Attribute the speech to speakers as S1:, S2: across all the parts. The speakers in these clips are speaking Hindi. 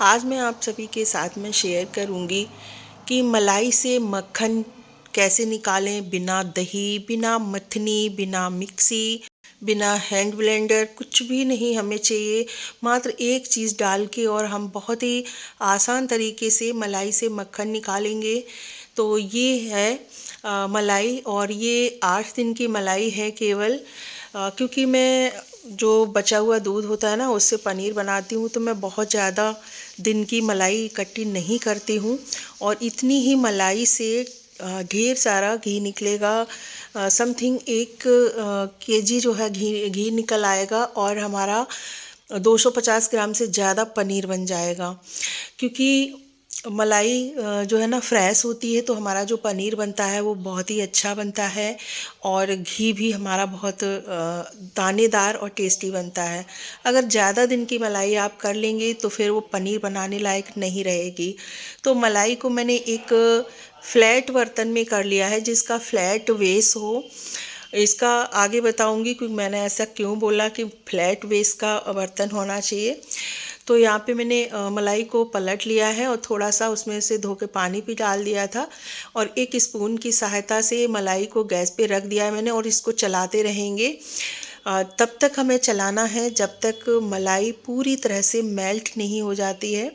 S1: आज मैं आप सभी के साथ में शेयर करूंगी कि मलाई से मक्खन कैसे निकालें बिना दही, बिना मथनी, बिना मिक्सी, बिना हैंड ब्लेंडर। कुछ भी नहीं हमें चाहिए, मात्र एक चीज़ डाल के और हम बहुत ही आसान तरीके से मलाई से मक्खन निकालेंगे। तो ये है मलाई, और ये 8 दिन की मलाई है केवल। क्योंकि मैं जो बचा हुआ दूध होता है ना, उससे पनीर बनाती हूँ, तो मैं बहुत ज़्यादा दिन की मलाई इकट्ठी नहीं करती हूँ। और इतनी ही मलाई से ढेर सारा घी निकलेगा। समथिंग 1 केजी जो है घी घी निकल आएगा, और हमारा 250 ग्राम से ज़्यादा पनीर बन जाएगा। क्योंकि मलाई जो है ना फ्रेश होती है, तो हमारा जो पनीर बनता है वो बहुत ही अच्छा बनता है। और घी भी हमारा बहुत दानेदार और टेस्टी बनता है। अगर ज़्यादा दिन की मलाई आप कर लेंगे तो फिर वो पनीर बनाने लायक नहीं रहेगी। तो मलाई को मैंने एक फ्लैट बर्तन में कर लिया है, जिसका फ्लैट बेस हो। इसका आगे बताऊंगी कि मैंने ऐसा क्यों बोला कि फ्लैट बेस का बर्तन होना चाहिए। तो यहाँ पे मैंने मलाई को पलट लिया है और थोड़ा सा उसमें से धो के पानी भी डाल दिया था, और 1 स्पून की सहायता से मलाई को गैस पे रख दिया है मैंने, और इसको चलाते रहेंगे। तब तक हमें चलाना है जब तक मलाई पूरी तरह से मेल्ट नहीं हो जाती है।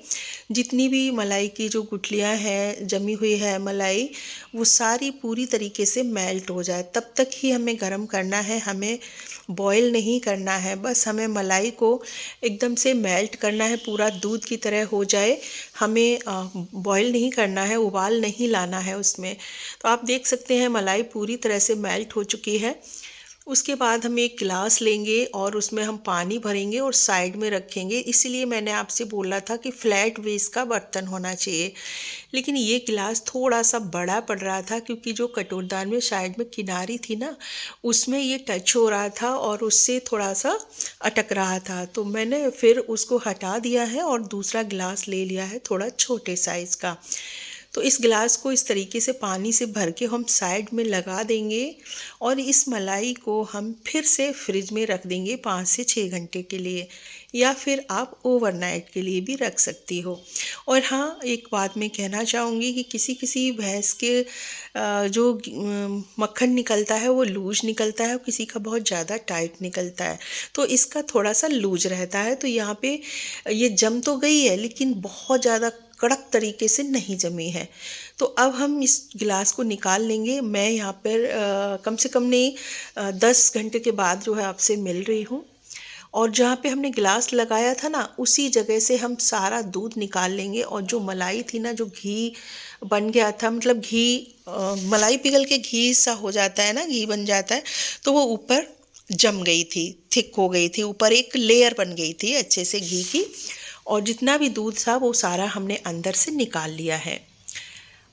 S1: जितनी भी मलाई की जो गुठलियाँ हैं, जमी हुई है मलाई, वो सारी पूरी तरीके से मेल्ट हो जाए, तब तक ही हमें गरम करना है। हमें बॉईल नहीं करना है, बस हमें मलाई को एकदम से मेल्ट करना है, पूरा दूध की तरह हो जाए। हमें बॉईल नहीं करना है, उबाल नहीं लाना है उसमें। तो आप देख सकते हैं मलाई पूरी तरह से मेल्ट हो चुकी है। उसके बाद हम एक गिलास लेंगे और उसमें हम पानी भरेंगे और साइड में रखेंगे। इसीलिए मैंने आपसे बोला था कि फ्लैट बेस का बर्तन होना चाहिए। लेकिन ये गिलास थोड़ा सा बड़ा पड़ रहा था, क्योंकि जो कटोरदान में साइड में किनारी थी ना, उसमें ये टच हो रहा था और उससे थोड़ा सा अटक रहा था। तो मैंने फिर उसको हटा दिया है और दूसरा गिलास ले लिया है, थोड़ा छोटे साइज़ का। तो इस गिलास को इस तरीके से पानी से भर के हम साइड में लगा देंगे, और इस मलाई को हम फिर से फ्रिज में रख देंगे 5 से 6 घंटे के लिए, या फिर आप ओवरनाइट के लिए भी रख सकती हो। और हाँ, एक बात मैं कहना चाहूँगी कि किसी किसी भैंस के जो मक्खन निकलता है वो लूज निकलता है, किसी का बहुत ज़्यादा टाइट निकलता है। तो इसका थोड़ा सा लूज रहता है। तो यहाँ पे ये जम तो गई है, लेकिन बहुत ज़्यादा कड़क तरीके से नहीं जमी है। तो अब हम इस गिलास को निकाल लेंगे। मैं यहाँ पर कम से कम नहीं 10 घंटे के बाद जो है आपसे मिल रही हूँ। और जहाँ पे हमने गिलास लगाया था ना, उसी जगह से हम सारा दूध निकाल लेंगे। और जो मलाई थी ना, जो घी बन गया था, मतलब घी मलाई पिघल के घी सा हो जाता है ना, घी बन जाता है, तो वो ऊपर जम गई थी, थिक हो गई थी, ऊपर एक लेयर बन गई थी अच्छे से घी की। और जितना भी दूध था वो सारा हमने अंदर से निकाल लिया है।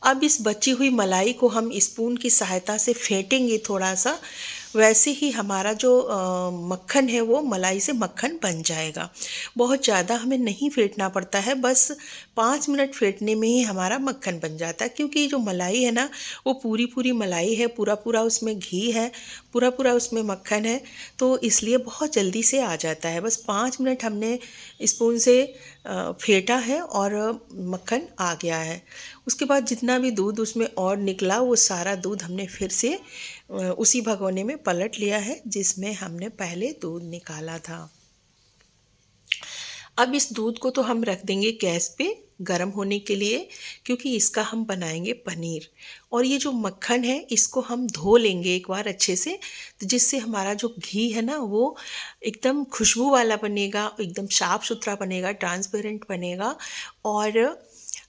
S1: अब इस बची हुई मलाई को हम स्पून की सहायता से फेंटेंगे थोड़ा सा। वैसे ही हमारा जो मक्खन है वो मलाई से मक्खन बन जाएगा। बहुत ज़्यादा हमें नहीं फेंटना पड़ता है, बस 5 मिनट फेंटने में ही हमारा मक्खन बन जाता है। क्योंकि जो मलाई है ना, वो पूरी पूरी मलाई है, पूरा पूरा उसमें घी है, पूरा पूरा उसमें मक्खन है, तो इसलिए बहुत जल्दी से आ जाता है। बस 5 मिनट हमने स्पून से फेंटा है और मक्खन आ गया है। उसके बाद जितना भी दूध उसमें और निकला, वो सारा दूध हमने फिर से उसी भगोने में पलट लिया है जिसमें हमने पहले दूध निकाला था। अब इस दूध को तो हम रख देंगे गैस पे गर्म होने के लिए, क्योंकि इसका हम बनाएंगे पनीर। और ये जो मक्खन है, इसको हम धो लेंगे एक बार अच्छे से, तो जिससे हमारा जो घी है ना, वो एकदम खुशबू वाला बनेगा, एकदम साफ सुथरा बनेगा, ट्रांसपेरेंट बनेगा, और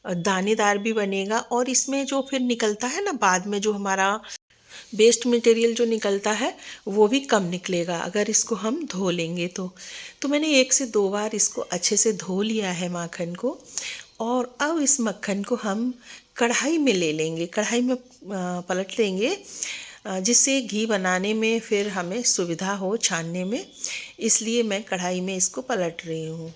S1: दानेदार भी बनेगा। और इसमें जो फिर निकलता है ना बाद में, जो हमारा वेस्ट मटेरियल जो निकलता है, वो भी कम निकलेगा अगर इसको हम धो लेंगे तो मैंने 1 से 2 बार इसको अच्छे से धो लिया है माखन को। और अब इस मक्खन को हम कढ़ाई में ले लेंगे, कढ़ाई में पलट लेंगे, जिससे घी बनाने में फिर हमें सुविधा हो छानने में। इसलिए मैं कढ़ाई में इसको पलट रही हूँ।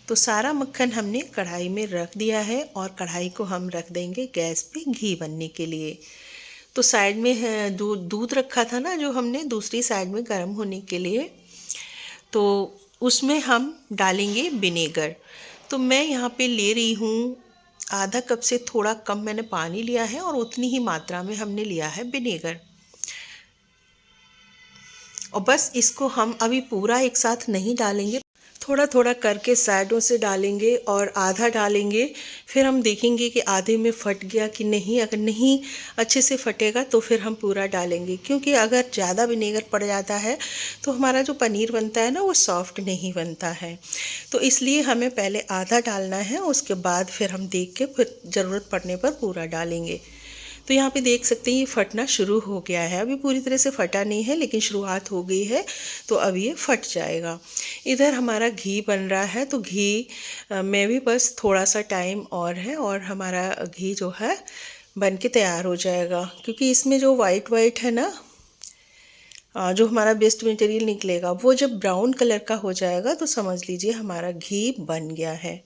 S1: तो सारा मक्खन हमने कढ़ाई में रख दिया है, और कढ़ाई को हम रख देंगे गैस पे घी बनने के लिए। तो साइड में है दूध दूध रखा था ना जो हमने, दूसरी साइड में गर्म होने के लिए, तो उसमें हम डालेंगे विनेगर। तो मैं यहाँ पे ले रही हूँ आधा कप से थोड़ा कम मैंने पानी लिया है और उतनी ही मात्रा में हमने लिया है विनेगर। और बस इसको हम अभी पूरा एक साथ नहीं डालेंगे, थोड़ा थोड़ा करके साइडों से डालेंगे और आधा डालेंगे। फिर हम देखेंगे कि आधे में फट गया कि नहीं। अगर नहीं अच्छे से फटेगा तो फिर हम पूरा डालेंगे, क्योंकि अगर ज़्यादा विनेगर पड़ जाता है तो हमारा जो पनीर बनता है ना वो सॉफ्ट नहीं बनता है। तो इसलिए हमें पहले आधा डालना है, उसके बाद फिर हम देख के फिर ज़रूरत पड़ने पर पूरा डालेंगे। तो यहाँ पे देख सकते हैं ये फटना शुरू हो गया है। अभी पूरी तरह से फटा नहीं है लेकिन शुरुआत हो गई है, तो अब ये फट जाएगा। इधर हमारा घी बन रहा है, तो घी में भी बस थोड़ा सा टाइम और है और हमारा घी जो है बन के तैयार हो जाएगा। क्योंकि इसमें जो वाइट वाइट है ना, जो हमारा वेस्ट मटेरियल निकलेगा वो जब ब्राउन कलर का हो जाएगा तो समझ लीजिए हमारा घी बन गया है।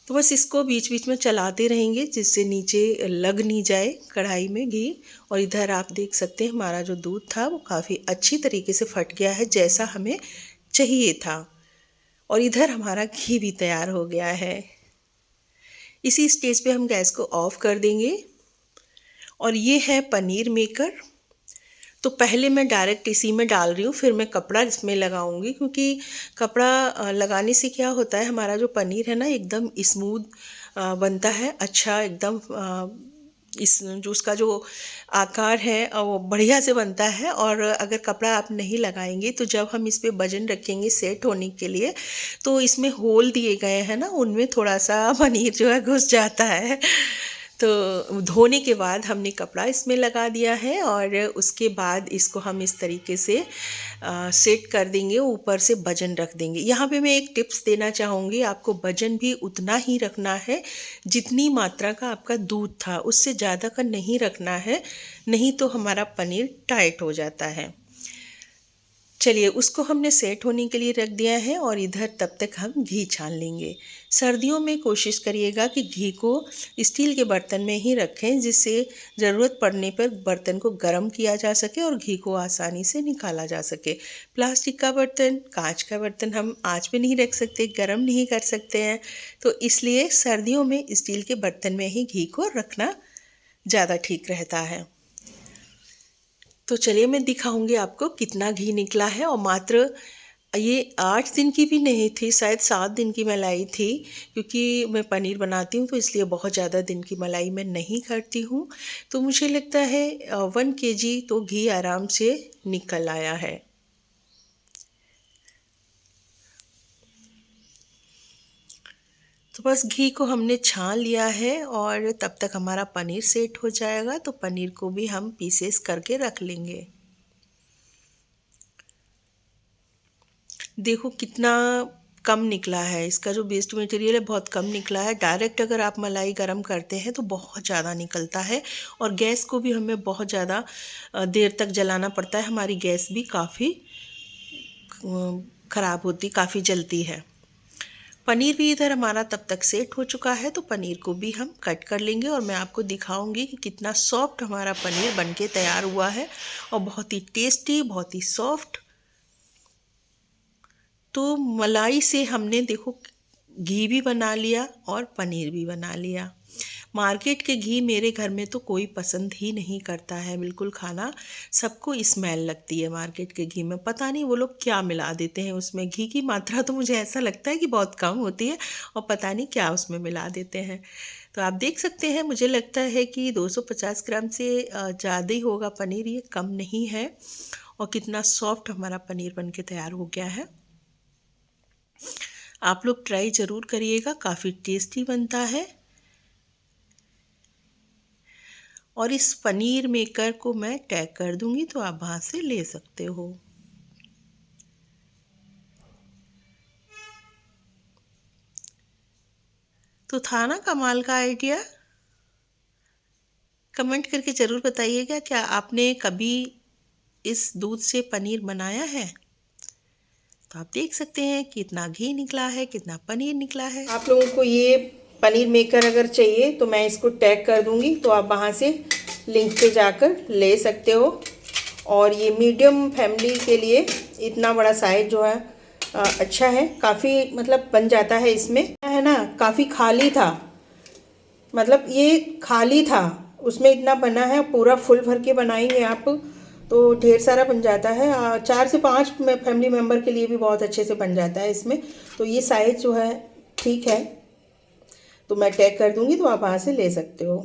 S1: तो बस इसको बीच बीच में चलाते रहेंगे जिससे नीचे लग नहीं जाए कढ़ाई में घी। और इधर आप देख सकते हैं हमारा जो दूध था वो काफ़ी अच्छी तरीके से फट गया है, जैसा हमें चाहिए था। और इधर हमारा घी भी तैयार हो गया है। इसी स्टेज पे हम गैस को ऑफ कर देंगे। और ये है पनीर मेकर। तो पहले मैं डायरेक्ट इसी में डाल रही हूँ, फिर मैं कपड़ा इसमें लगाऊंगी, क्योंकि कपड़ा लगाने से क्या होता है हमारा जो पनीर है ना एकदम स्मूथ बनता है, अच्छा एकदम इस जो उसका जो आकार है वो बढ़िया से बनता है। और अगर कपड़ा आप नहीं लगाएंगे तो जब हम इस पे वजन रखेंगे सेट होने के लिए तो इसमें होल दिए गए हैं ना, उनमें थोड़ा सा पनीर जो है घुस जाता है। तो धोने के बाद हमने कपड़ा इसमें लगा दिया है और उसके बाद इसको हम इस तरीके से सेट कर देंगे, ऊपर से वजन रख देंगे। यहाँ पे मैं एक टिप्स देना चाहूँगी, आपको वजन भी उतना ही रखना है जितनी मात्रा का आपका दूध था, उससे ज़्यादा का नहीं रखना है, नहीं तो हमारा पनीर टाइट हो जाता है। चलिए उसको हमने सेट होने के लिए रख दिया है और इधर तब तक हम घी छान लेंगे। सर्दियों में कोशिश करिएगा कि घी को स्टील के बर्तन में ही रखें, जिससे ज़रूरत पड़ने पर बर्तन को गर्म किया जा सके और घी को आसानी से निकाला जा सके। प्लास्टिक का बर्तन, कांच का बर्तन हम आँच पे नहीं रख सकते, गर्म नहीं कर सकते हैं, तो इसलिए सर्दियों में स्टील के बर्तन में ही घी को रखना ज़्यादा ठीक रहता है। तो चलिए मैं दिखाऊंगी आपको कितना घी निकला है। और मात्र ये 8 दिन की भी नहीं थी, शायद 7 दिन की मलाई थी, क्योंकि मैं पनीर बनाती हूँ तो इसलिए बहुत ज़्यादा दिन की मलाई मैं नहीं करती हूँ। तो मुझे लगता है 1 kg तो घी आराम से निकल आया है। तो बस घी को हमने छान लिया है और तब तक हमारा पनीर सेट हो जाएगा, तो पनीर को भी हम पीसेस करके रख लेंगे। देखो कितना कम निकला है, इसका जो वेस्ट मटेरियल है बहुत कम निकला है। डायरेक्ट अगर आप मलाई गरम करते हैं तो बहुत ज़्यादा निकलता है और गैस को भी हमें बहुत ज़्यादा देर तक जलाना पड़ता है, हमारी गैस भी काफ़ी ख़राब होती, काफ़ी जलती है। पनीर भी इधर हमारा तब तक सेट हो चुका है, तो पनीर को भी हम कट कर लेंगे और मैं आपको दिखाऊंगी कि कितना सॉफ्ट हमारा पनीर बनके तैयार हुआ है और बहुत ही टेस्टी, बहुत ही सॉफ्ट। तो मलाई से हमने देखो घी भी बना लिया और पनीर भी बना लिया। मार्केट के घी मेरे घर में तो कोई पसंद ही नहीं करता है बिल्कुल खाना, सबको स्मेल लगती है मार्केट के घी में। पता नहीं वो लोग क्या मिला देते हैं उसमें, घी की मात्रा तो मुझे ऐसा लगता है कि बहुत कम होती है और पता नहीं क्या उसमें मिला देते हैं। तो आप देख सकते हैं, मुझे लगता है कि 250 ग्राम से ज़्यादा ही होगा पनीर, ये कम नहीं है। और कितना सॉफ्ट हमारा पनीर बन के तैयार हो गया है। आप लोग ट्राई ज़रूर करिएगा, काफ़ी टेस्टी बनता है। और इस पनीर मेकर को मैं टैग कर दूंगी तो आप वहाँ से ले सकते हो। तो था ना कमाल का आइडिया? कमेंट करके ज़रूर बताइएगा, क्या आपने कभी इस दूध से पनीर बनाया है? तो आप देख सकते हैं कितना घी निकला है, कितना पनीर निकला है। आप लोगों को ये पनीर मेकर अगर चाहिए तो मैं इसको टैग कर दूंगी, तो आप वहाँ से लिंक पे जाकर ले सकते हो। और ये मीडियम फैमिली के लिए इतना बड़ा साइज जो है अच्छा है, काफ़ी मतलब बन जाता है इसमें, है ना। काफ़ी खाली था, मतलब ये खाली था, उसमें इतना बना है। पूरा फुल भर के बनाएंगे आप तो ढेर सारा बन जाता है। 4 से 5 फैमिली मेम्बर के लिए भी बहुत अच्छे से बन जाता है इसमें। तो ये साइज़ जो है ठीक है, तो मैं टैग कर दूंगी तो आप वहाँ से ले सकते हो।